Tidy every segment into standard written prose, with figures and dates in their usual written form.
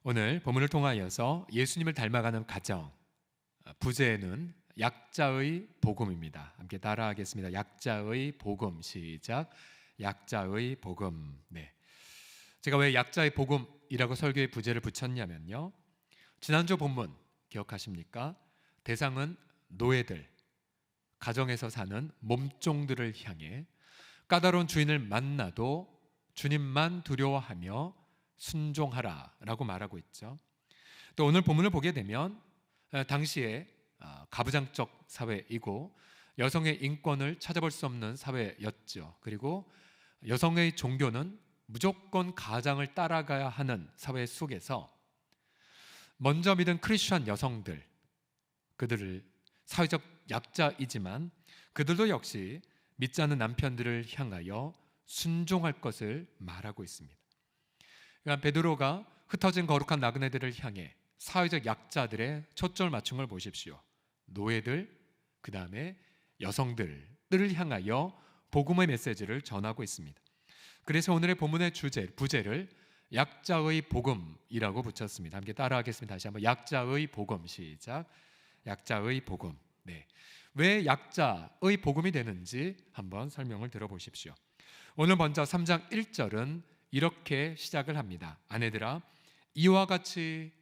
오늘 본문을 통하여서 예수님을 닮아가는 가정, 부제는 약자의 복음입니다. 함께 따라하겠습니다. 약자의 복음. 시작. 약자의 복음. 네. 제가 왜 약자의 복음이라고 설교의 부제를 붙였냐면요, 지난주 본문 기억하십니까? 대상은 노예들, 가정에서 사는 몸종들을 향해 까다로운 주인을 만나도 주님만 두려워하며 순종하라 라고 말하고 있죠. 또 오늘 본문을 보게 되면 당시에 가부장적 사회이고 여성의 인권을 찾아볼 수 없는 사회였죠. 그리고 여성의 종교는 무조건 가장을 따라가야 하는 사회 속에서 먼저 믿은 크리스천 여성들, 그들을 사회적 약자이지만 그들도 역시 믿지 않는 남편들을 향하여 순종할 것을 말하고 있습니다. 그러니까 베드로가 흩어진 거룩한 나그네들을 향해 사회적 약자들의 초점을 맞춘 걸 보십시오. 노예들, 그 다음에 여성들을 향하여 복음의 메시지를 전하고 있습니다. 그래서 오늘의 본문의 부제를 약자의 복음이라고 붙였습니다. 함께 따라하겠습니다. 다시 한번 약자의 복음. 시작. 약자의 복음. 네. 왜 약자의 복음이 되는지 한번 설명을 들어보십시오. 오늘 먼저 3장 1절은 이렇게 시작을 합니다. 아내들아, 이와 같이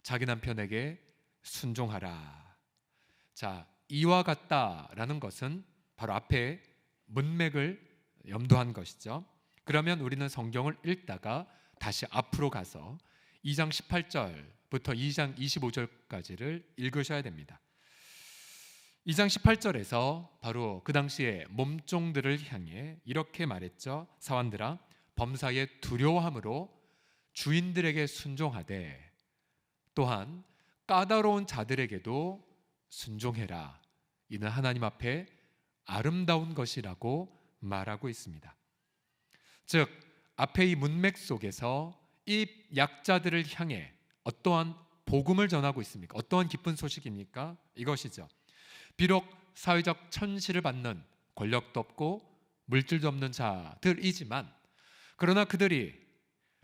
자기 남편에게 순종하라. 자, 이와 같다라는 것은 바로 앞에 문맥을 염두한 것이죠. 그러면 우리는 성경을 읽다가 다시 앞으로 가서 2장 18절부터 2장 25절까지를 읽으셔야 됩니다. 2장 18절에서 바로 그 당시에 몸종들을 향해 이렇게 말했죠. 사환들아, 범사에 두려워함으로 주인들에게 순종하되 또한 까다로운 자들에게도 순종해라. 이는 하나님 앞에 아름다운 것이라고 말하고 있습니다. 즉, 앞에 이 문맥 속에서 이 약자들을 향해 어떠한 복음을 전하고 있습니까? 어떠한 기쁜 소식입니까? 이것이죠. 비록 사회적 천시를 받는 권력도 없고 물질도 없는 자들이지만 그러나 그들이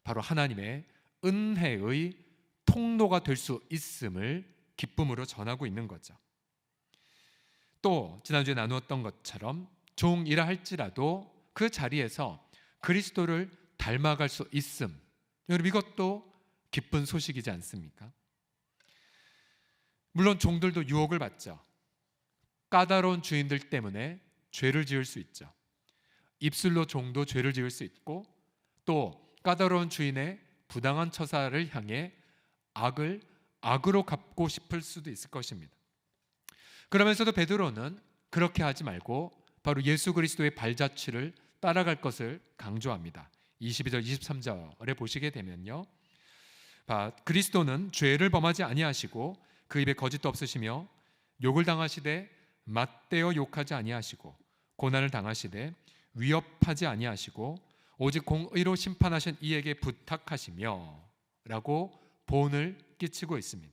바로 하나님의 은혜의 통로가 될 수 있음을 기쁨으로 전하고 있는 거죠. 또 지난주에 나누었던 것처럼 종이라 할지라도 그 자리에서 그리스도를 닮아갈 수 있음, 여러분 이것도 기쁜 소식이지 않습니까? 물론 종들도 유혹을 받죠. 까다로운 주인들 때문에 죄를 지을 수 있죠. 입술로 종도 죄를 지을 수 있고 또 까다로운 주인의 부당한 처사를 향해 악을 악으로 갚고 싶을 수도 있을 것입니다. 그러면서도 베드로는 그렇게 하지 말고 바로 예수 그리스도의 발자취를 따라갈 것을 강조합니다. 22절 23절에 보시게 되면요, 그리스도는 죄를 범하지 아니하시고 그 입에 거짓도 없으시며 욕을 당하시되 맞대어 욕하지 아니하시고 고난을 당하시되 위협하지 아니하시고 오직 공의로 심판하신 이에게 부탁하시며 라고 본을 끼치고 있습니다.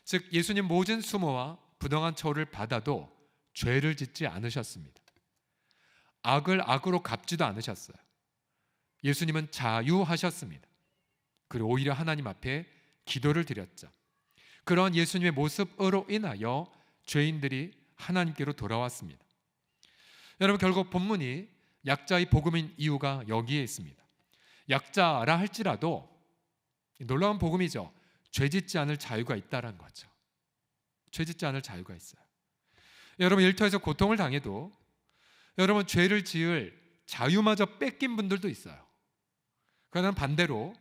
즉 예수님 모진 수모와 부당한 처우를 받아도 죄를 짓지 않으셨습니다. 악을 악으로 갚지도 않으셨어요. 예수님은 자유하셨습니다. 그리고 오히려 하나님 앞에 기도를 드렸죠. 그런 예수님의 모습으로 인하여 죄인들이 하나님께로 돌아왔습니다. 여러분 결국 본문이 약자의 복음인 이유가 여기에 있습니다. 약자라 할지라도 놀라운 복음이죠. 죄짓지 않을 자유가 있다는 거죠. 죄짓지 않을 자유가 있어요. 여러분 일터에서 고통을 당해도 여러분 죄를 지을 자유마저 뺏긴 분들도 있어요. 그러나 반대로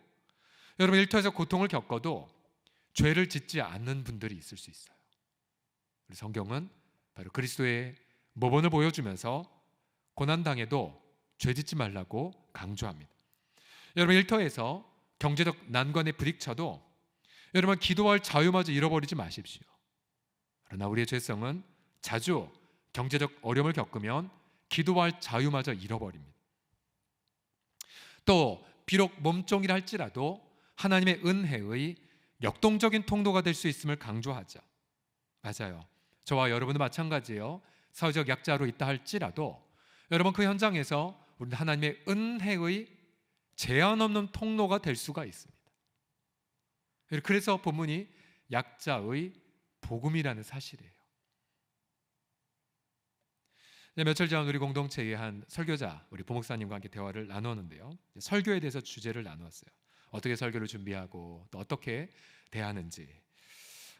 여러분 일터에서 고통을 겪어도 죄를 짓지 않는 분들이 있을 수 있어요. 성경은 바로 그리스도의 모범을 보여주면서 고난당해도 죄짓지 말라고 강조합니다. 여러분 일터에서 경제적 난관에 부딪혀도 여러분 기도할 자유마저 잃어버리지 마십시오. 그러나 우리의 죄성은 자주 경제적 어려움을 겪으면 기도할 자유마저 잃어버립니다. 또 비록 몸종이라 할지라도 하나님의 은혜의 역동적인 통로가 될 수 있음을 강조하죠. 맞아요. 저와 여러분도 마찬가지예요. 사회적 약자로 있다 할지라도 여러분 그 현장에서 우리는 하나님의 은혜의 제한 없는 통로가 될 수가 있습니다. 그래서 본문이 약자의 복음이라는 사실이에요. 며칠 전 우리 공동체의 한 설교자, 우리 부목사님과 함께 대화를 나누었는데요. 설교에 대해서 주제를 나누었어요. 어떻게 설교를 준비하고 또 어떻게 대하는지.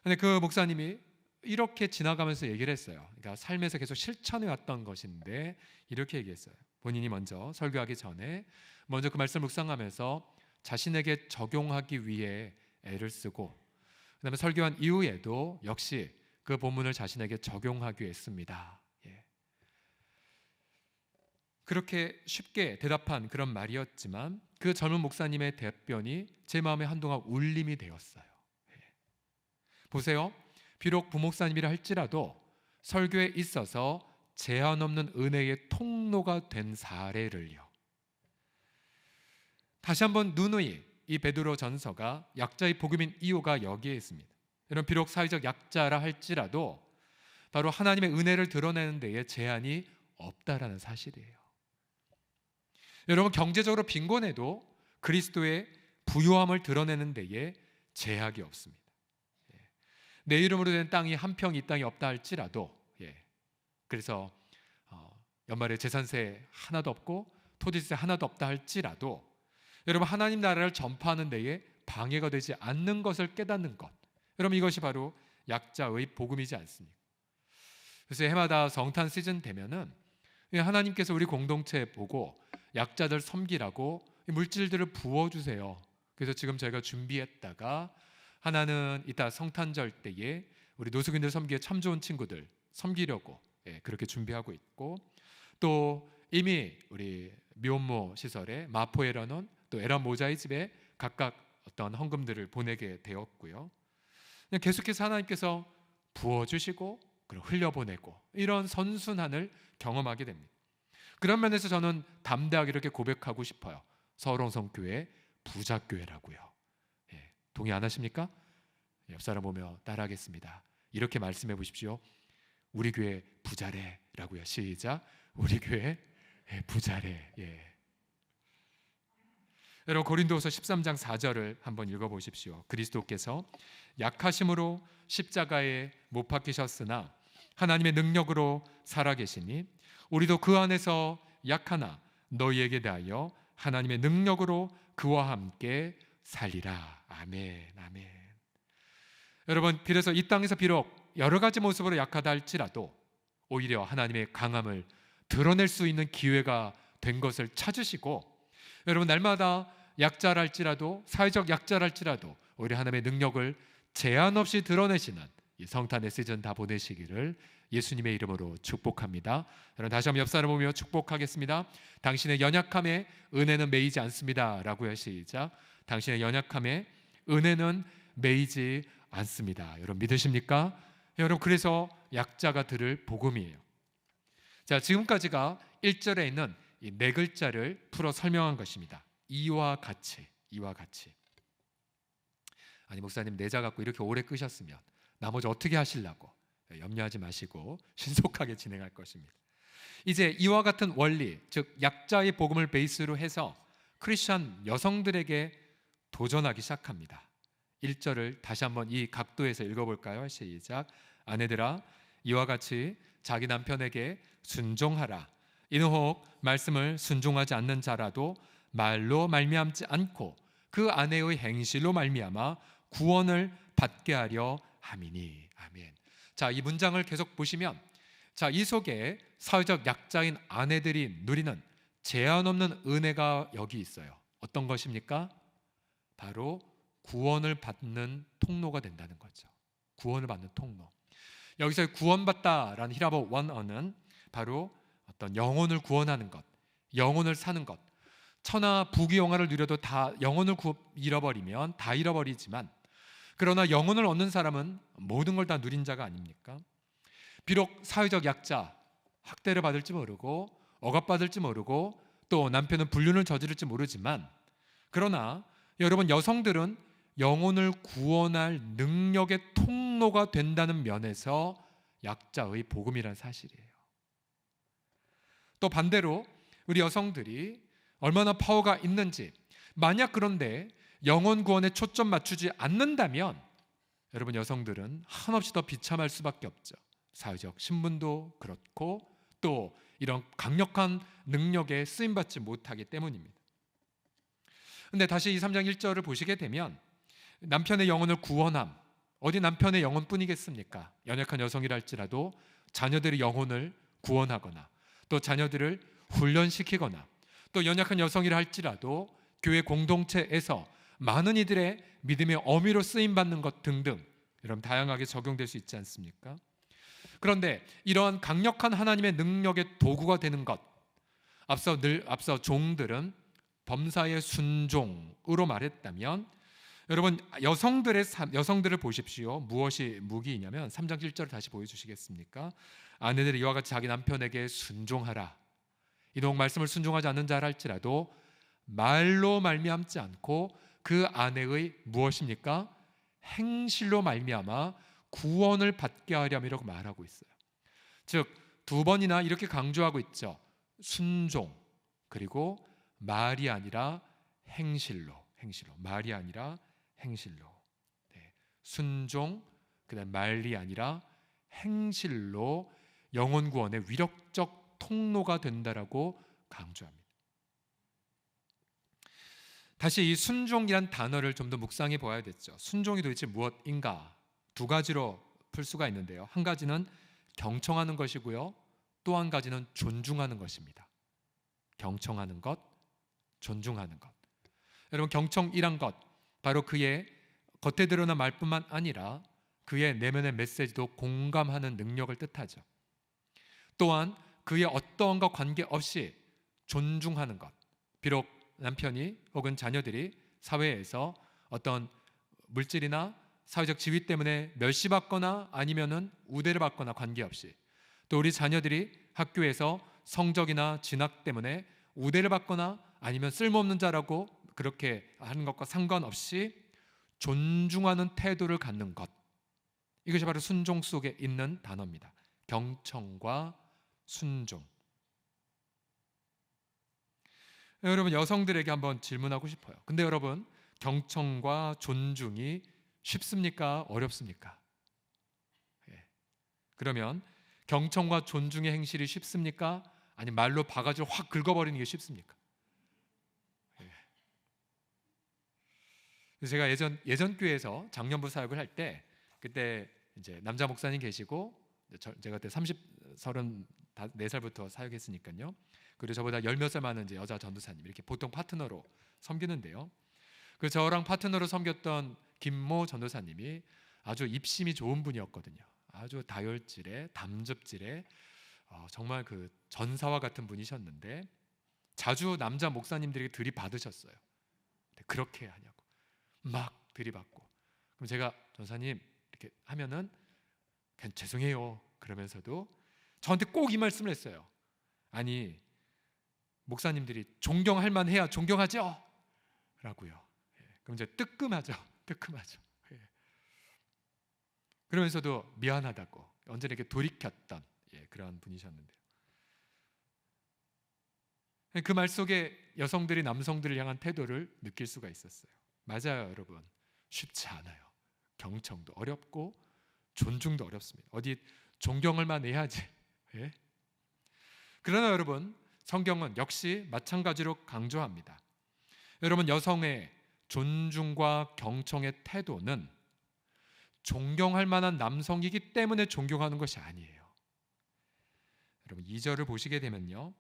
근데 그 목사님이 이렇게 지나가면서 얘기를 했어요. 그러니까 삶에서 계속 실천해 왔던 것인데 이렇게 얘기했어요. 본인이 먼저 설교하기 전에 먼저 그 말씀을 묵상하면서 자신에게 적용하기 위해 애를 쓰고, 그다음에 설교한 이후에도 역시 그 본문을 자신에게 적용하기 위해 했습니다. 그렇게 쉽게 대답한 그런 말이었지만 그 젊은 목사님의 답변이 제 마음에 한동안 울림이 되었어요. 보세요. 비록 부목사님이라 할지라도 설교에 있어서 제한 없는 은혜의 통로가 된 사례를요. 다시 한번 누누이 이 베드로 전서가 약자의 복음인 이유가 여기에 있습니다. 여러분, 비록 사회적 약자라 할지라도 바로 하나님의 은혜를 드러내는 데에 제한이 없다라는 사실이에요. 여러분, 경제적으로 빈곤해도 그리스도의 부요함을 드러내는 데에 제약이 없습니다. 내 이름으로 된 땅이 한 평 이 땅이 없다 할지라도, 그래서 연말에 재산세 하나도 없고 토지세 하나도 없다 할지라도 여러분, 하나님 나라를 전파하는 데에 방해가 되지 않는 것을 깨닫는 것, 여러분, 이것이 바로 약자의 복음이지 않습니까? 그래서 해마다 성탄 시즌 되면은 하나님께서 우리 공동체 보고 약자들 섬기라고 물질들을 부어주세요. 그래서 지금 저희가 준비했다가 하나는 이따 성탄절 때에 우리 노숙인들 섬기에 참 좋은 친구들 섬기려고 그렇게 준비하고 있고, 또 이미 우리 미혼모 시설에 마포에라논 또 에라 모자의 집에 각각 어떤 헌금들을 보내게 되었고요. 계속해서 하나님께서 부어주시고 흘려보내고 이런 선순환을 경험하게 됩니다. 그런 면에서 저는 담대하게 이렇게 고백하고 싶어요. 서울홍성교회 부자교회라고요. 동의 안 하십니까? 옆 사람 보며 따라하겠습니다. 이렇게 말씀해 보십시오. 우리 교회 부자래라고요. 시작. 우리 교회 부자래. 여러분, 고린도후서 13장 4절을 한번 읽어보십시오. 그리스도께서 약하심으로 십자가에 못 박히셨으나 하나님의 능력으로 살아계시니 우리도 그 안에서 약하나 너희에게 대하여 하나님의 능력으로 그와 함께 살리라. 아멘, 아멘. 여러분, 그래서 이 땅에서 비록 여러 가지 모습으로 약하다 할지라도 오히려 하나님의 강함을 드러낼 수 있는 기회가 된 것을 찾으시고, 여러분, 날마다 약자라 할지라도 사회적 약자라 할지라도 오히려 하나님의 능력을 제한 없이 드러내시는 이 성탄의 시즌 다 보내시기를 예수님의 이름으로 축복합니다. 여러분, 다시 한번 옆 사람 보며 축복하겠습니다. 당신의 연약함에 은혜는 매이지 않습니다 라고요. 시작. 당신의 연약함에 은혜는 매이지 않습니다. 여러분, 믿으십니까? 여러분, 그래서 약자가 들을 복음이에요. 자, 지금까지가 1절에 있는 이 네 글자를 풀어 설명한 것입니다. 이와 같이, 이와 같이. 아니, 목사님 내자 갖고 이렇게 오래 끄셨으면 나머지 어떻게 하시려고? 염려하지 마시고 신속하게 진행할 것입니다. 이제 이와 같은 원리, 즉 약자의 복음을 베이스로 해서 크리스천 여성들에게 도전하기 시작합니다. 1절을 다시 한번 이 각도에서 읽어볼까요? 시작. 아내들아, 이와 같이 자기 남편에게 순종하라. 이는 혹 말씀을 순종하지 않는 자라도 말로 말미암지 않고 그 아내의 행실로 말미암아 구원을 받게 하려 함이니. 아멘. 자, 이 문장을 계속 보시면, 자, 이 속에 사회적 약자인 아내들이 누리는 제한 없는 은혜가 여기 있어요. 어떤 것입니까? 바로 구원을 받는 통로가 된다는 거죠. 구원을 받는 통로. 여기서 구원받다라는 히라보 원어는 바로 어떤 영혼을 구원하는 것, 영혼을 사는 것. 천하 부귀영화를 누려도 다 영혼을 잃어버리면 다 잃어버리지만, 그러나 영혼을 얻는 사람은 모든 걸 다 누린 자가 아닙니까? 비록 사회적 약자, 학대를 받을지 모르고 억압받을지 모르고 또 남편은 불륜을 저지를지 모르지만, 그러나 여러분, 여성들은 영혼을 구원할 능력의 통로가 된다는 면에서 약자의 복음이라는 사실이에요. 또 반대로 우리 여성들이 얼마나 파워가 있는지, 만약 그런데 영혼 구원에 초점 맞추지 않는다면 여러분, 여성들은 한없이 더 비참할 수밖에 없죠. 사회적 신분도 그렇고 또 이런 강력한 능력에 쓰임받지 못하기 때문입니다. 근데 다시 이 3장 1절을 보시게 되면 남편의 영혼을 구원함, 어디 남편의 영혼뿐이겠습니까? 연약한 여성이라 할지라도 자녀들의 영혼을 구원하거나 또 자녀들을 훈련시키거나 또 연약한 여성이라 할지라도 교회 공동체에서 많은 이들의 믿음의 어미로 쓰임받는 것 등등 여러분 다양하게 적용될 수 있지 않습니까? 그런데 이러한 강력한 하나님의 능력의 도구가 되는 것, 앞서 종들은 범사의 순종으로 말했다면 여러분 여성들을 보십시오. 무엇이 무기이냐면 3장 7절을 다시 보여주시겠습니까? 아내들이 이와 같이 자기 남편에게 순종하라. 이동 말씀을 순종하지 않는 자라 할지라도 말로 말미암지 않고 그 아내의 무엇입니까? 행실로 말미암아 구원을 받게 하렴이라고 말하고 있어요. 즉 두 번이나 이렇게 강조하고 있죠. 순종 그리고 말이 아니라 행실로 말이 아니라 행실로. 네. 순종 그다음 말이 아니라 행실로 영혼 구원의 위력적 통로가 된다라고 강조합니다. 다시 이 순종이란 단어를 좀 더 묵상해 보아야겠죠. 순종이 도대체 무엇인가? 두 가지로 풀 수가 있는데요. 한 가지는 경청하는 것이고요. 또 한 가지는 존중하는 것입니다. 경청하는 것, 존중하는 것. 여러분 경청이란 것 바로 그의 겉에 드러난 말뿐만 아니라 그의 내면의 메시지도 공감하는 능력을 뜻하죠. 또한 그의 어떠한과 관계없이 존중하는 것. 비록 남편이 혹은 자녀들이 사회에서 어떤 물질이나 사회적 지위 때문에 멸시받거나 아니면은 우대를 받거나 관계없이 또 우리 자녀들이 학교에서 성적이나 진학 때문에 우대를 받거나 아니면 쓸모없는 자라고 그렇게 하는 것과 상관없이 존중하는 태도를 갖는 것, 이것이 바로 순종 속에 있는 단어입니다. 경청과 순종. 여러분 여성들에게 한번 질문하고 싶어요. 근데 여러분 경청과 존중이 쉽습니까? 어렵습니까? 그러면 경청과 존중의 행실이 쉽습니까? 아니 말로 바가지를 확 긁어버리는 게 쉽습니까? 제가 예전 교회에서 장년부 사역을 할 때 그때 이제 남자 목사님 계시고 제가 그때 34살부터 사역했으니까요. 그리고 저보다 10몇 살 많은 이제 여자 전도사님 이렇게 보통 파트너로 섬기는데요. 그 저랑 파트너로 섬겼던 김모 전도사님이 아주 입심이 좋은 분이었거든요. 아주 다혈질에 담즙질에 정말 그 전사와 같은 분이셨는데 자주 남자 목사님들에게 들이받으셨어요. 그렇게 하냐고 막 들이받고 그럼 제가 전사님 이렇게 하면은 그냥 죄송해요 그러면서도 저한테 꼭 이 말씀을 했어요. 아니 목사님들이 존경할 만해야 존경하죠 라고요. 그럼 이제 뜨끔하죠. 그러면서도 미안하다고 언제나 이렇게 돌이켰던 그런 분이셨는데요. 그 말 속에 여성들이 남성들을 향한 태도를 느낄 수가 있었어요. 맞아요 여러분, 쉽지 않아요. 경청도 어렵고 존중도 어렵습니다. 어디 존경을 만해야지. 그러나 여러분 성경은 역시 마찬가지로 강조합니다. 여러분 여성의 존중과 경청의 태도는 존경할 만한 남성이기 때문에 존경하는 것이 아니에요. 여러분 2절을 보시게 되면요,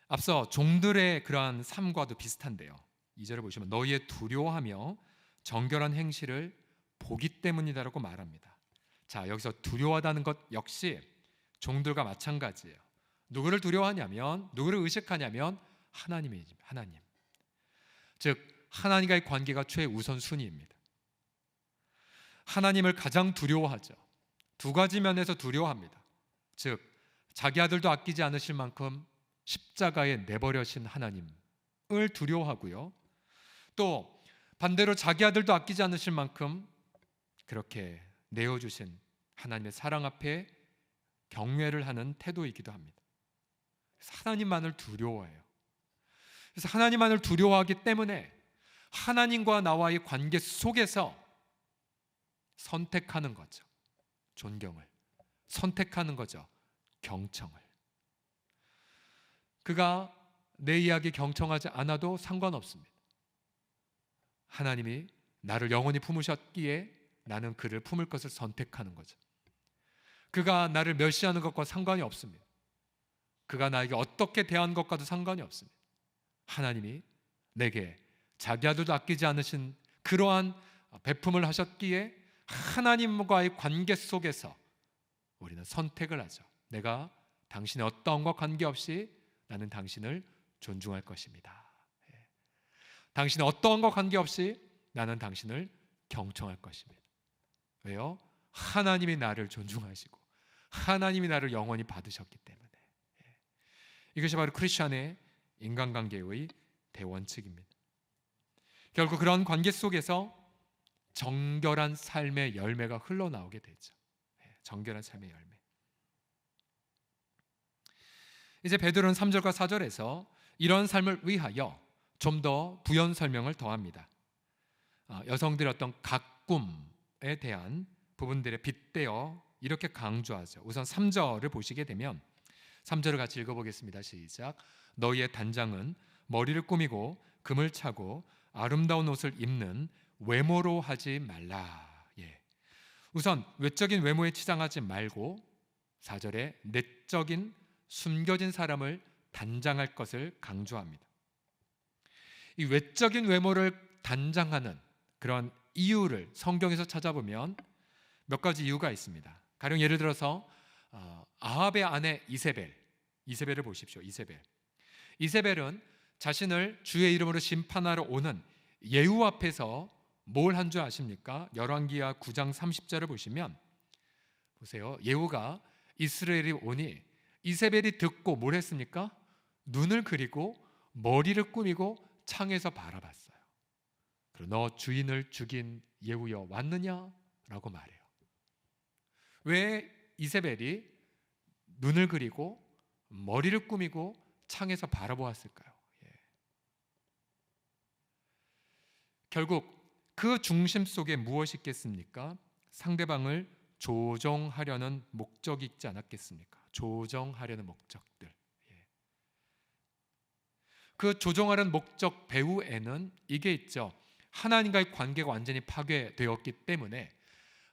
앞서 종들의 그러한 삶과도 비슷한데요. 2절을 보시면 너희의 두려워하며 정결한 행실을 보기 때문이다라고 말합니다. 자, 여기서 두려워하다는 것 역시 종들과 마찬가지예요. 누구를 두려워하냐면, 누구를 의식하냐면 하나님입니다. 하나님. 즉 하나님과의 관계가 최우선순위입니다. 하나님을 가장 두려워하죠. 두 가지 면에서 두려워합니다. 즉 자기 아들도 아끼지 않으실 만큼 십자가에 내버려신 하나님을 두려워하고요. 또 반대로 자기 아들도 아끼지 않으실 만큼 그렇게 내어주신 하나님의 사랑 앞에 경외를 하는 태도이기도 합니다. 그래서 하나님만을 두려워해요. 그래서 하나님만을 두려워하기 때문에 하나님과 나와의 관계 속에서 선택하는 거죠. 존경을 선택하는 거죠. 경청을. 그가 내 이야기 경청하지 않아도 상관없습니다. 하나님이 나를 영원히 품으셨기에 나는 그를 품을 것을 선택하는 거죠. 그가 나를 멸시하는 것과 상관이 없습니다. 그가 나에게 어떻게 대한 것과도 상관이 없습니다. 하나님이 내게 자기 아들도 아끼지 않으신 그러한 베품을 하셨기에 하나님과의 관계 속에서 우리는 선택을 하죠. 내가 당신의 어떠함과 관계없이 나는 당신을 존중할 것입니다. 당신의 어떠함과 관계없이 나는 당신을 경청할 것입니다. 왜요? 하나님이 나를 존중하시고 하나님이 나를 영원히 받으셨기 때문에. 이것이 바로 크리스천의 인간관계의 대원칙입니다. 결국 그런 관계 속에서 정결한 삶의 열매가 흘러나오게 되죠. 정결한 삶의 열매. 이제 베드로는 3절과 4절에서 이런 삶을 위하여 좀 더 부연 설명을 더합니다. 여성들의 어떤 가꿈에 대한 부분들에 빗대어 이렇게 강조하죠. 우선 3절을 보시게 되면 3절을 같이 읽어보겠습니다. 시작. 너희의 단장은 머리를 꾸미고 금을 차고 아름다운 옷을 입는 외모로 하지 말라. 우선 외적인 외모에 치장하지 말고 4절에 내적인 숨겨진 사람을 단장할 것을 강조합니다. 이 외적인 외모를 단장하는 그런 이유를 성경에서 찾아보면 몇 가지 이유가 있습니다. 가령 예를 들어서 아합의 아내 이세벨을 보십시오. 이세벨은 자신을 주의 이름으로 심판하러 오는 예후 앞에서 뭘 한 줄 아십니까? 열왕기하 9장 30절을 보시면 보세요. 예후가 이스라엘이 오니 이세벨이 듣고 뭘 했습니까? 눈을 그리고 머리를 꾸미고 창에서 바라봤어요. 그리고 너 주인을 죽인 예후여 왔느냐? 라고 말해요. 왜 이세벨이 눈을 그리고 머리를 꾸미고 창에서 바라보았을까요? 결국 그 중심 속에 무엇이 있겠습니까? 상대방을 조종하려는 목적이 있지 않았겠습니까? 조종하려는 목적들. 그 조종하려는 목적 배후에는 이게 있죠. 하나님과의 관계가 완전히 파괴되었기 때문에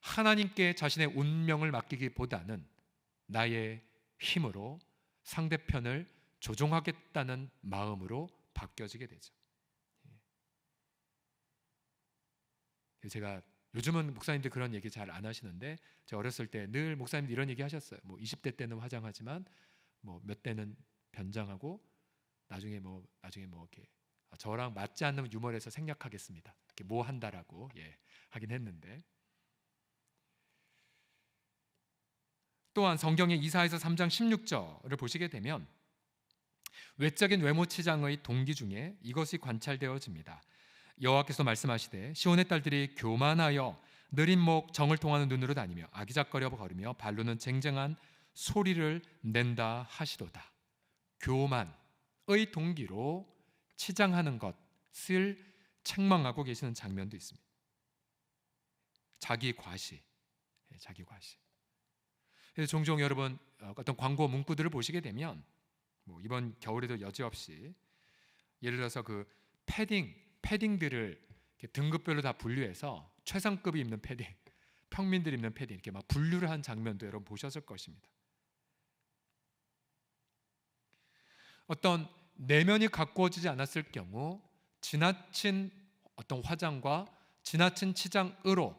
하나님께 자신의 운명을 맡기기보다는 나의 힘으로 상대편을 조종하겠다는 마음으로 바뀌어지게 되죠. 제가 요즘은 목사님들 그런 얘기 잘 안 하시는데 제가 어렸을 때 늘 목사님들 이런 얘기 하셨어요. 20대 때는 화장하지만 몇 대는 변장하고 나중에 이렇게 저랑 맞지 않는 유머를 해서 생략하겠습니다. 이렇게 뭐 한다라고 하긴 했는데 또한 성경의 이사야서 3장 16절을 보시게 되면 외적인 외모 치장의 동기 중에 이것이 관찰되어집니다. 여호와께서 말씀하시되 시온의 딸들이 교만하여 느린 목 정을 통하는 눈으로 다니며 아기작거려 걸으며 발로는 쟁쟁한 소리를 낸다 하시도다. 교만의 동기로 치장하는 것을 책망하고 계시는 장면도 있습니다. 자기 과시. 그래서 종종 여러분 어떤 광고 문구들을 보시게 되면 이번 겨울에도 여지없이 예를 들어서 그 패딩들을 등급별로 다 분류해서 최상급이 입는 패딩, 평민들이 입는 패딩 이렇게 막 분류를 한 장면도 여러분 보셨을 것입니다. 어떤 내면이 가꾸어지지 않았을 경우 지나친 어떤 화장과 지나친 치장으로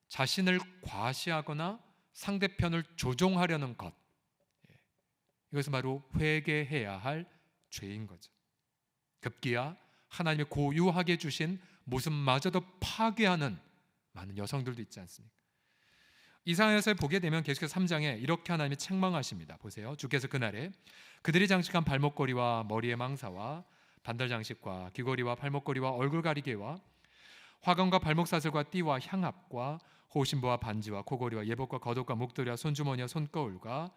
자신을 과시하거나 상대편을 조종하려는 것, 이것은 바로 회개해야 할 죄인 거죠. 급기야 하나님의 고유하게 주신 모습마저도 파괴하는 많은 여성들도 있지 않습니까? 이사야서에 보게 되면 계속해서 3장에 이렇게 하나님이 책망하십니다. 보세요. 주께서 그날에 그들이 장식한 발목걸이와 머리의 망사와 반달 장식과 귀걸이와 발목걸이와 얼굴 가리개와 화관과 발목사슬과 띠와 향합과 호신부와 반지와 코걸이와 예복과 겉옷과 목도리와 손주머니와 손거울과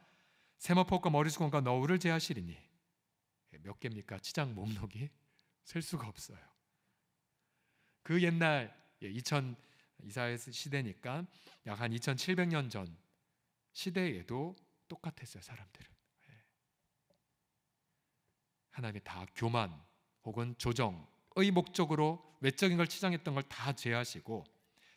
세마포과 머리수건과 너울을 제하시리니 몇 개입니까? 치장 목록이 셀 수가 없어요. 그 옛날 2000 이사야 시대니까 약 한 2700년 전 시대에도 똑같았어요. 사람들은 하나님의 다 교만 혹은 조정의 목적으로 외적인 걸 치장했던 걸 다 제하시고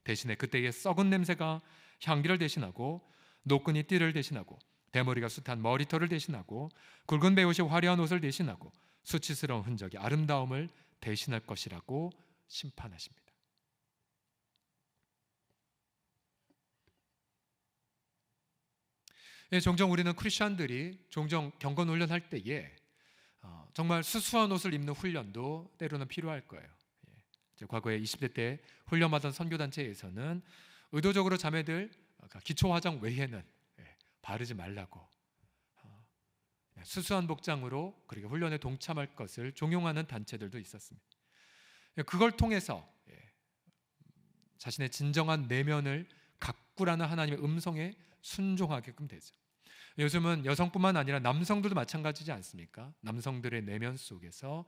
대신에 그때의 썩은 냄새가 향기를 대신하고 노끈이 띠를 대신하고 대머리가 숱한 머리털을 대신하고 굵은 베옷이 화려한 옷을 대신하고 수치스러운 흔적이 아름다움을 대신할 것이라고 심판하십니다. 종종 우리는 크리스천들이 종종 경건 훈련할 때에 정말 수수한 옷을 입는 훈련도 때로는 필요할 거예요. 과거에 20대 때 훈련받은 선교단체에서는 의도적으로 자매들 기초 화장 외에는 바르지 말라고 수수한 복장으로 그리고 훈련에 동참할 것을 종용하는 단체들도 있었습니다. 그걸 통해서 자신의 진정한 내면을 가꾸라는 하나님의 음성에 순종하게끔 되죠. 요즘은 여성뿐만 아니라 남성들도 마찬가지지 않습니까? 남성들의 내면 속에서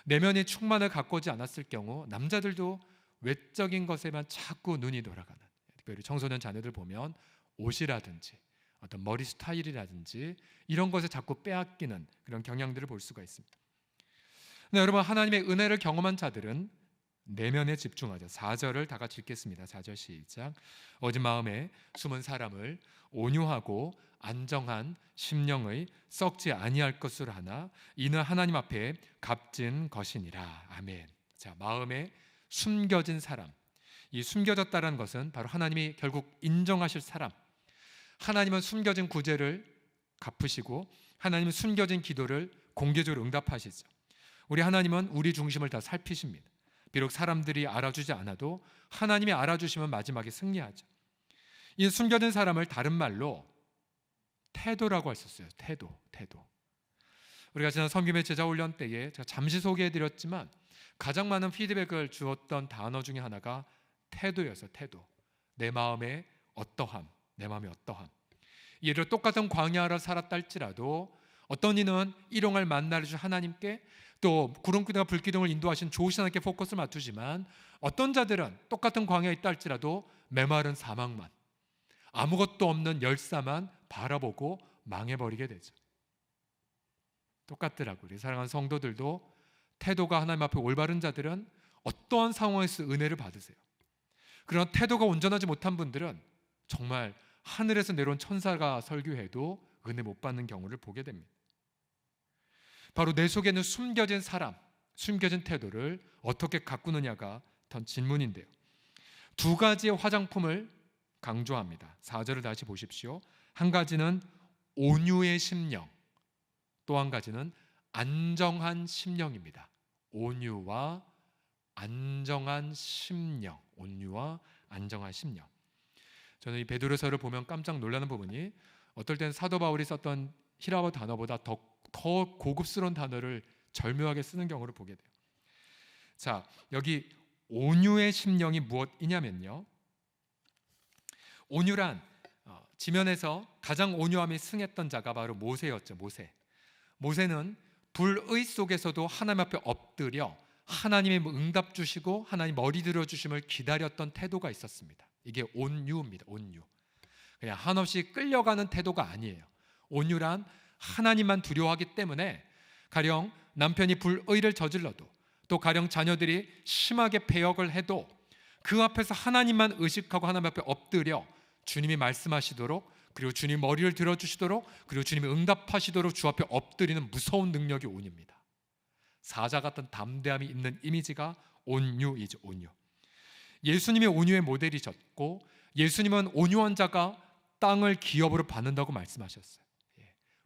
내면이 충만을 가꾸지 않았을 경우 남자들도 외적인 것에만 자꾸 눈이 돌아가는, 특별히 청소년 자녀들 보면 옷이라든지 어떤 머리 스타일이라든지 이런 것에 자꾸 빼앗기는 그런 경향들을 볼 수가 있습니다. 네, 여러분, 하나님의 은혜를 경험한 자들은 내면에 집중하죠. 4절을 다 같이 읽겠습니다. 4절 시작. 어진 마음에 숨은 사람을 온유하고 안정한 심령의 썩지 아니할 것으로 하나 이는 하나님 앞에 값진 것이니라. 아멘. 자, 마음에 숨겨진 사람, 이 숨겨졌다는 것은 바로 하나님이 결국 인정하실 사람. 하나님은 숨겨진 구제를 갚으시고 하나님은 숨겨진 기도를 공개적으로 응답하시죠. 우리 하나님은 우리 중심을 다 살피십니다. 비록 사람들이 알아주지 않아도 하나님이 알아주시면 마지막에 승리하죠. 이 숨겨진 사람을 다른 말로 태도라고 했었어요. 태도. 우리가 지난 섬김의 제자 훈련 때에 제가 잠시 소개해드렸지만 가장 많은 피드백을 주었던 단어 중에 하나가 태도였어요. 태도. 내 마음의 어떠함. 예를 들어 똑같은 광야를 살았다 할지라도 어떤 이는 일용할 만나를 주신 하나님께 또 구름기둥과 불기둥을 인도하신 좋으신 하나님께 포커스를 맞추지만 어떤 자들은 똑같은 광야에 있다 할지라도 메마른 사막만, 아무것도 없는 열사만 바라보고 망해버리게 되죠. 똑같더라고요. 우리 사랑하는 성도들도 태도가 하나님 앞에 올바른 자들은 어떠한 상황에서 은혜를 받으세요. 그러나 태도가 온전하지 못한 분들은 정말 하늘에서 내려온 천사가 설교해도 은혜 못 받는 경우를 보게 됩니다. 바로 내 속에는 숨겨진 사람, 숨겨진 태도를 어떻게 가꾸느냐가 더 질문인데요. 두 가지의 화장품을 강조합니다. 4절을 다시 보십시오. 한 가지는 온유의 심령, 또 한 가지는 안정한 심령입니다. 온유와 안정한 심령. 저는 이 베드로서를 보면 깜짝 놀라는 부분이 어떨 때는 사도 바울이 썼던 히라보 단어보다 더 고급스러운 단어를 절묘하게 쓰는 경우를 보게 돼요. 자, 여기 온유의 심령이 무엇이냐면요, 온유란 지면에서 가장 온유함이 승했던 자가 바로 모세였죠. 모세는 불의 속에서도 하나님 앞에 엎드려 하나님의 응답 주시고 하나님 머리 들어주심을 기다렸던 태도가 있었습니다. 이게 온유입니다. 온유. 그냥 한없이 끌려가는 태도가 아니에요. 온유란 하나님만 두려워하기 때문에 가령 남편이 불의를 저질러도 또 가령 자녀들이 심하게 배역을 해도 그 앞에서 하나님만 의식하고 하나님 앞에 엎드려 주님이 말씀하시도록, 그리고 주님 머리를 들어주시도록, 그리고 주님이 응답하시도록 주 앞에 엎드리는 무서운 능력이 온유입니다. 사자 같은 담대함이 있는 이미지가 온유이죠. 온유. 예수님이 온유의 모델이셨고 예수님은 온유한 자가 땅을 기업으로 받는다고 말씀하셨어요.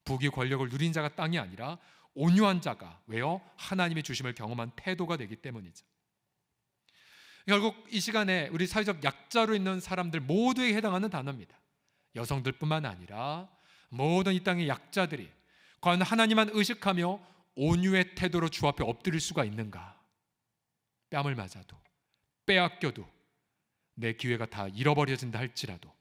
부귀 권력을 누린 자가 땅이 아니라 온유한 자가, 왜요? 하나님이 주심을 경험한 태도가 되기 때문이죠. 결국 이 시간에 우리 사회적 약자로 있는 사람들 모두에게 해당하는 단어입니다. 여성들뿐만 아니라 모든 이 땅의 약자들이 과연 하나님만 의식하며 온유의 태도로 주 앞에 엎드릴 수가 있는가? 뺨을 맞아도 빼앗겨도 내 기회가 다 잃어버려진다 할지라도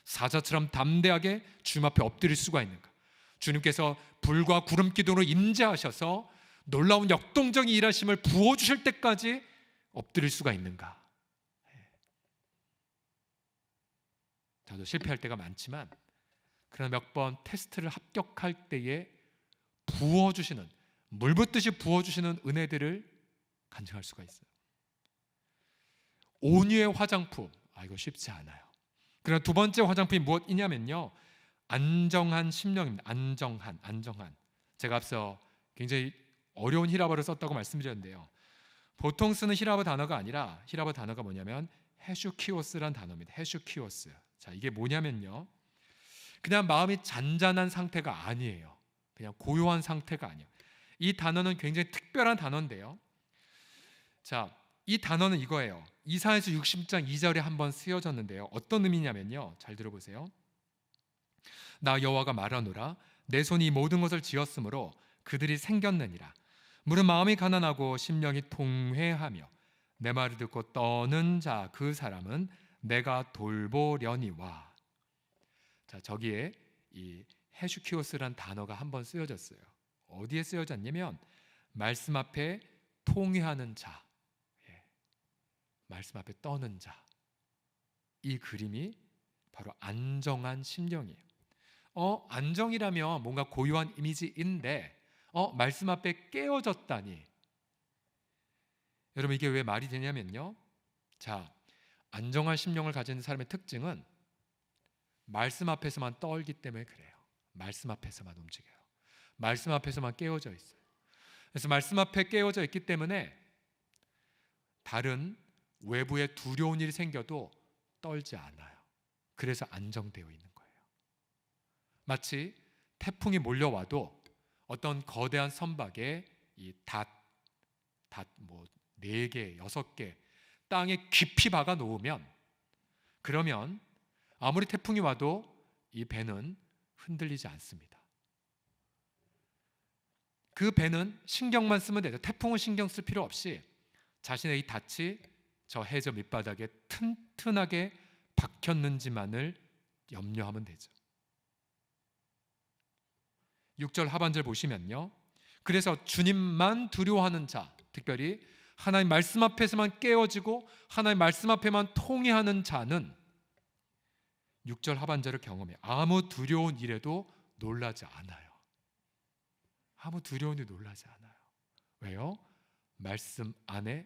사자처럼 담대하게 주님 앞에 엎드릴 수가 있는가? 주님께서 불과 구름 기둥으로 임재하셔서 놀라운 역동적인 일하심을 부어주실 때까지 엎드릴 수가 있는가? 저도 실패할 때가 많지만 그러나 몇 번 테스트를 합격할 때에 부어주시는, 물 붓듯이 부어주시는 은혜들을 간증할 수가 있어요. 온유의 화장품, 이거 쉽지 않아요. 그러나 두 번째 화장품이 무엇이냐면요, 안정한 심령입니다. 안정한. 제가 앞서 굉장히 어려운 히라버를 썼다고 말씀드렸는데요, 보통 쓰는 히라버 단어가 아니라 히라버 단어가 뭐냐면 헤슈키오스란 단어입니다. 헤슈키오스. 자, 이게 뭐냐면요, 그냥 마음이 잔잔한 상태가 아니에요. 그냥 고요한 상태가 아니에요. 이 단어는 굉장히 특별한 단어인데요, 자, 이 단어는 이거예요. 이사야서 60장 2절에 한번 쓰여졌는데요, 어떤 의미냐면요, 잘 들어보세요. 나 여호와가 말하노라, 내 손이 모든 것을 지었으므로 그들이 생겼느니라. 물은 마음이 가난하고 심령이 통회하며 내 말을 듣고 떠는 자 그 사람은 내가 돌보려니와. 자, 저기에 이 헤슈키오스란 단어가 한번 쓰여졌어요. 어디에 쓰여졌냐면 말씀 앞에 통회하는 자, 말씀 앞에 떠는 자. 이 그림이 바로 안정한 심령이에요. 안정이라면 뭔가 고요한 이미지인데 말씀 앞에 깨어졌다니. 여러분, 이게 왜 말이 되냐면요, 자, 안정한 심령을 가진 사람의 특징은 말씀 앞에서만 떨기 때문에 그래요. 말씀 앞에서만 움직여요. 말씀 앞에서만 깨어져 있어요. 그래서 말씀 앞에 깨어져 있기 때문에 다른 외부에 두려운 일이 생겨도 떨지 않아요. 그래서 안정되어 있는 거예요. 마치 태풍이 몰려와도 어떤 거대한 선박에 이 뭐 4개, 6개 땅에 깊이 박아 놓으면, 그러면 아무리 태풍이 와도 이 배는 흔들리지 않습니다. 그 배는 신경만 쓰면 되죠. 태풍은 신경 쓸 필요 없이 자신의 이 닻이 저 해저 밑바닥에 튼튼하게 박혔는지만을 염려하면 되죠. 6절 하반절 보시면요, 그래서 주님만 두려워하는 자, 특별히 하나님 말씀 앞에서만 깨어지고 하나님 말씀 앞에만 통회하는 자는 6절 하반절을 경험해 아무 두려운 일에도 놀라지 않아요. 아무 두려운 일에 놀라지 않아요. 왜요? 말씀 안에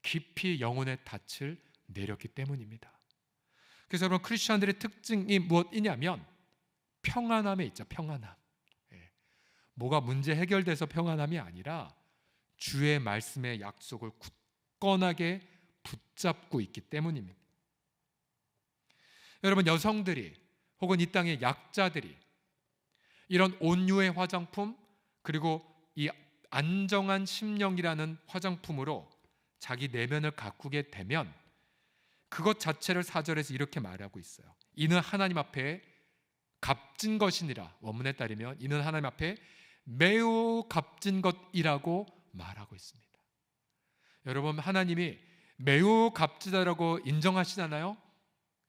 깊이 영혼의 닻을 내렸기 때문입니다. 그래서 여러분, 크리스천들의 특징이 무엇이냐면 평안함에 있죠. 평안함. 뭐가 문제 해결돼서 평안함이 아니라 주의 말씀의 약속을 굳건하게 붙잡고 있기 때문입니다. 여러분, 여성들이 혹은 이 땅의 약자들이 이런 온유의 화장품, 그리고 이 안정한 심령이라는 화장품으로 자기 내면을 가꾸게 되면 그것 자체를 4절에서 이렇게 말하고 있어요. 이는 하나님 앞에 값진 것이니라. 원문에 따르면 이는 하나님 앞에 매우 값진 것이라고 말하고 있습니다. 여러분, 하나님이 매우 값지다라고 인정하시잖아요.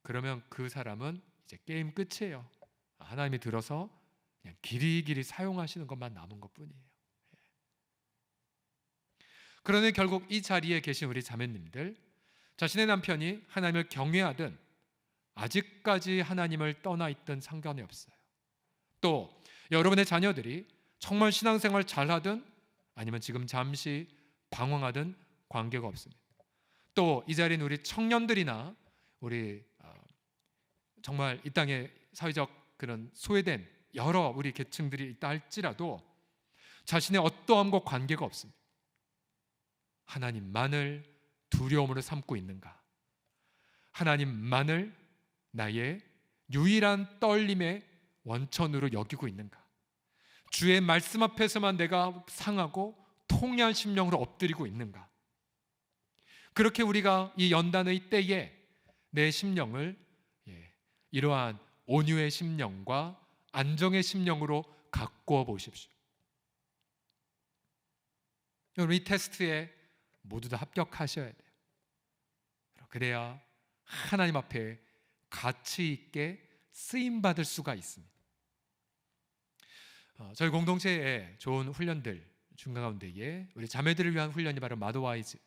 그러면 그 사람은 이제 게임 끝이에요. 하나님이 들어서 그냥 길이길이 사용하시는 것만 남은 것뿐이에요. 그러니 결국 이 자리에 계신 우리 자매님들, 자신의 남편이 하나님을 경외하든 아직까지 하나님을 떠나 있든 상관이 없어요. 또 여러분의 자녀들이 정말 신앙생활 잘하든 아니면 지금 잠시 방황하든 관계가 없습니다. 또 이 자리에 우리 청년들이나 우리 정말 이 땅에 사회적 그런 소외된 여러 우리 계층들이 있다 할지라도 자신의 어떠함과 관계가 없습니다. 하나님만을 두려움으로 삼고 있는가? 하나님만을 나의 유일한 떨림의 원천으로 여기고 있는가? 주의 말씀 앞에서만 내가 상하고 통회한 심령으로 엎드리고 있는가? 그렇게 우리가 이 연단의 때에 내 심령을 이러한 온유의 심령과 안정의 심령으로 가꾸어 보십시오. 여러분, 이 테스트에 모두 다 합격하셔야 돼요. 그래야 하나님 앞에 가치 있게 쓰임 받을 수가 있습니다. 저희 공동체에 좋은 훈련들 중간 가운데에 우리 자매들을 위한 훈련이 바로 마더와이즈.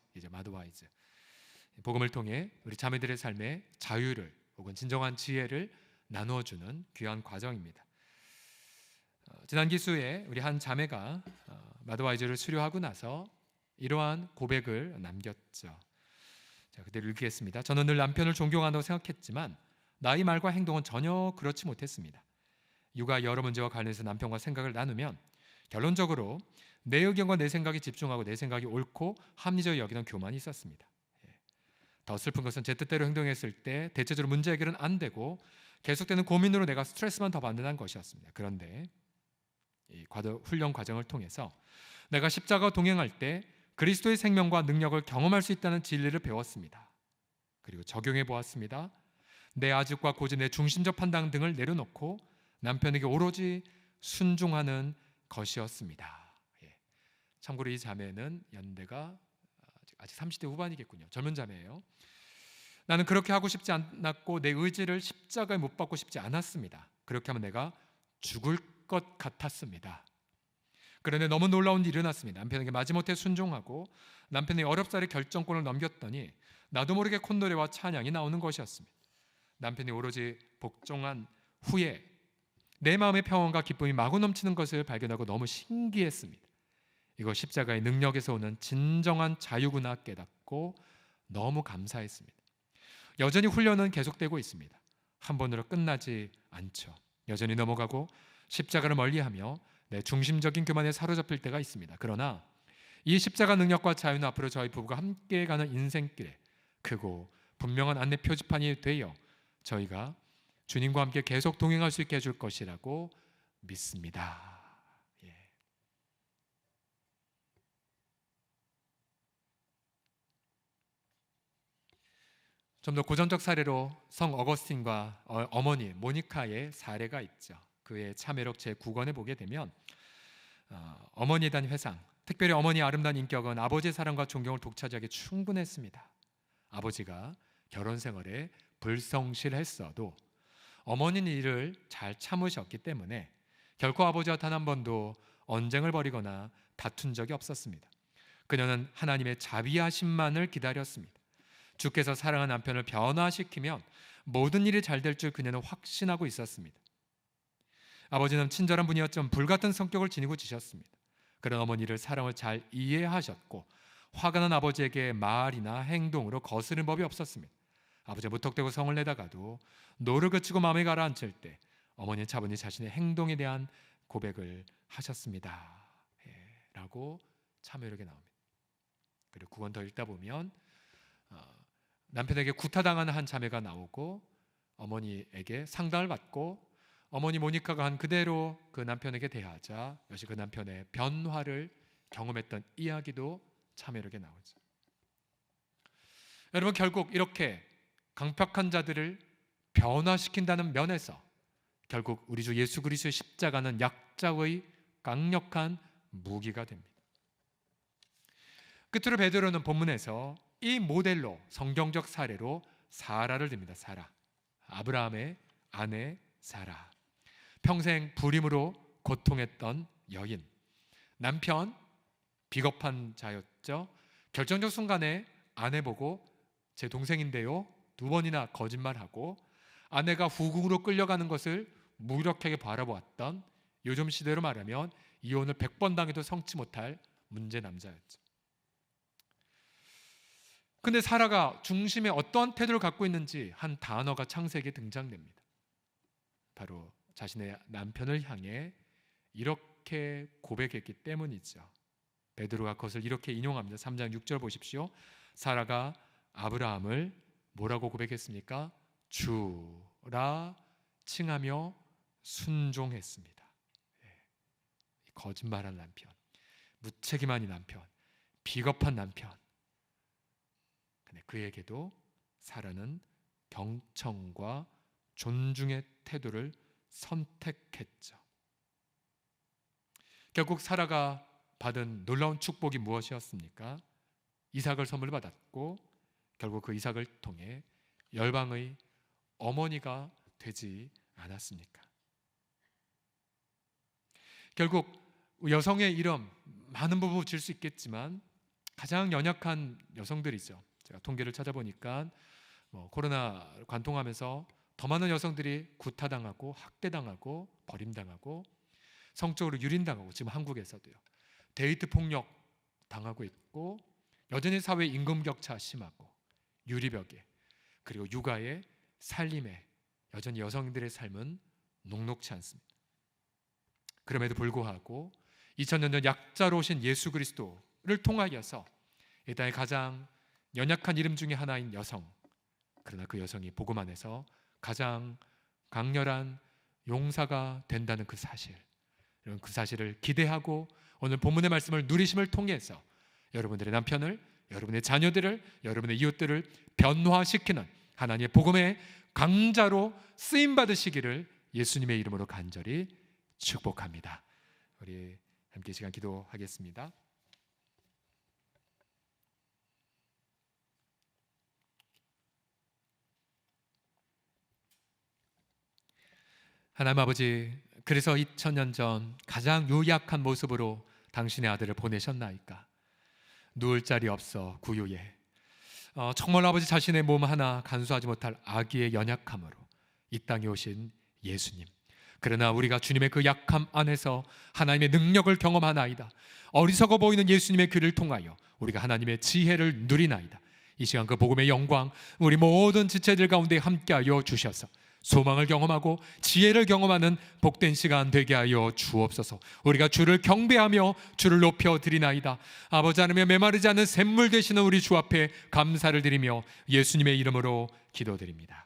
복음을 통해 우리 자매들의 삶에 자유를 혹은 진정한 지혜를 나누어 주는 귀한 과정입니다. 지난 기수에 우리 한 자매가 마더와이즈를 수료하고 나서 이러한 고백을 남겼죠. 자, 그대로 읽겠습니다. 저는 늘 남편을 존경한다고 생각했지만 나의 말과 행동은 전혀 그렇지 못했습니다. 육아 여러 문제와 관련해서 남편과 생각을 나누면 결론적으로 내 의견과 내 생각에 집중하고 내 생각이 옳고 합리적이 여기는 교만이 있었습니다. 더 슬픈 것은 제 뜻대로 행동했을 때 대체적으로 문제 해결은 안 되고 계속되는 고민으로 내가 스트레스만 더 받는 것이었습니다. 그런데 이 훈련 과정을 통해서 내가 십자가와 동행할 때 그리스도의 생명과 능력을 경험할 수 있다는 진리를 배웠습니다. 그리고 적용해 보았습니다. 내 아집과 고집, 내 중심적 판단 등을 내려놓고 남편에게 오로지 순종하는 것이었습니다. 참고로 이 자매는 연대가 아직 30대 후반이겠군요. 젊은 자매예요. 나는 그렇게 하고 싶지 않았고 내 의지를 십자가에 못 박고 싶지 않았습니다. 그렇게 하면 내가 죽을 것 같았습니다. 그런데 너무 놀라운 일이 일어났습니다. 남편에게 마지못해 순종하고 남편의 어렵사리 결정권을 넘겼더니 나도 모르게 콧노래와 찬양이 나오는 것이었습니다. 남편이 오로지 복종한 후에 내 마음의 평온과 기쁨이 마구 넘치는 것을 발견하고 너무 신기했습니다. 이거 십자가의 능력에서 오는 진정한 자유구나 깨닫고 너무 감사했습니다. 여전히 훈련은 계속되고 있습니다. 한 번으로 끝나지 않죠. 여전히 넘어가고 십자가를 멀리하며 내 중심적인 교만에 사로잡힐 때가 있습니다. 그러나 이 십자가 능력과 자유는 앞으로 저희 부부가 함께 가는 인생길에 크고 분명한 안내 표지판이 되어 저희가 주님과 함께 계속 동행할 수 있게 해줄 것이라고 믿습니다. 좀 더 고전적 사례로 성 어거스틴과 어머니 모니카의 사례가 있죠. 그의 참회록 제9권에 보게 되면 어머니에 대한 회상, 특별히 어머니의 아름다운 인격은 아버지의 사랑과 존경을 독차지하기에 충분했습니다. 아버지가 결혼 생활에 불성실했어도 어머니는 이를 잘 참으셨기 때문에 결코 아버지와 단 한 번도 언쟁을 벌이거나 다툰 적이 없었습니다. 그녀는 하나님의 자비하심만을 기다렸습니다. 주께서 사랑하는 남편을 변화시키면 모든 일이 잘 될 줄 그녀는 확신하고 있었습니다. 아버지는 친절한 분이었지만 불같은 성격을 지니고 지셨습니다. 그런 어머니를 사랑을 잘 이해하셨고 화가 난 아버지에게 말이나 행동으로 거스른 법이 없었습니다. 아버지가 무턱대고 성을 내다가도 노를 그치고 마음에 가라앉힐 때 어머니는 차분히 자신의 행동에 대한 고백을 하셨습니다. 라고 참회록에 나옵니다. 그리고 9권 더 읽다 보면 남편에게 구타당하는 한 자매가 나오고 어머니에게 상담을 받고 어머니 모니카가 한 그대로 그 남편에게 대하자 역시 그 남편의 변화를 경험했던 이야기도 참회록에 나오죠. 여러분, 결국 이렇게 강팍한 자들을 변화시킨다는 면에서 결국 우리 주 예수 그리스도의 십자가는 약자의 강력한 무기가 됩니다. 끝으로 베드로는 본문에서 이 모델로 성경적 사례로 사라를 듭니다. 사라, 아브라함의 아내 사라. 평생 불임으로 고통했던 여인. 남편 비겁한 자였죠. 결정적 순간에 아내 보고 제 동생인데요 2번이나 거짓말하고 아내가 후궁으로 끌려가는 것을 무력하게 바라보았던, 요즘 시대로 말하면 이혼을 100번 당해도 성치 못할 문제 남자였죠. 근데 사라가 중심에 어떠한 태도를 갖고 있는지 한 단어가 창세기에 등장됩니다. 바로 자신의 남편을 향해 이렇게 고백했기 때문이죠. 베드로가 그것을 이렇게 인용합니다. 3장 6절 보십시오. 사라가 아브라함을 뭐라고 고백했습니까? 주라 칭하며 순종했습니다. 거짓말한 남편, 무책임한 남편, 비겁한 남편. 근데 그에게도 사라는 경청과 존중의 태도를 선택했죠. 결국 사라가 받은 놀라운 축복이 무엇이었습니까? 이삭을 선물 받았고 결국 그 이삭을 통해 열방의 어머니가 되지 않았습니까? 결국 여성의 이름 많은 부분 붙일 수 있겠지만 가장 연약한 여성들이죠. 제가 통계를 찾아보니까 코로나 관통하면서 더 많은 여성들이 구타당하고 학대당하고 버림당하고 성적으로 유린당하고, 지금 한국에서도요, 데이트 폭력 당하고 있고, 여전히 사회 임금 격차 심하고, 유리벽에, 그리고 육아에, 살림에 여전히 여성들의 삶은 녹록치 않습니다. 그럼에도 불구하고 2000년 전 약자로 오신 예수 그리스도를 통하여서 이 땅의 가장 연약한 이름 중에 하나인 여성, 그러나 그 여성이 복음 안에서 가장 강렬한 용사가 된다는 그 사실, 여러분 그 사실을 기대하고 오늘 본문의 말씀을 누리심을 통해서 여러분들의 남편을, 여러분의 자녀들을, 여러분의 이웃들을 변화시키는 하나님의 복음의 강자로 쓰임 받으시기를 예수님의 이름으로 간절히 축복합니다. 우리 함께 시간 기도하겠습니다. 하나님 아버지, 그래서 2000년 전 가장 요약한 모습으로 당신의 아들을 보내셨나이까? 누울 자리 없어 구유에, 정말 아버지 자신의 몸 하나 간수하지 못할 아기의 연약함으로 이 땅에 오신 예수님, 그러나 우리가 주님의 그 약함 안에서 하나님의 능력을 경험하나이다. 어리석어 보이는 예수님의 귀를 통하여 우리가 하나님의 지혜를 누리나이다. 이 시간 그 복음의 영광 우리 모든 지체들 가운데 함께하여 주셔서 소망을 경험하고 지혜를 경험하는 복된 시간 되게 하여 주옵소서. 우리가 주를 경배하며 주를 높여 드리나이다. 아버지 하나님의 메마르지 않는 샘물 되시는 우리 주 앞에 감사를 드리며 예수님의 이름으로 기도드립니다.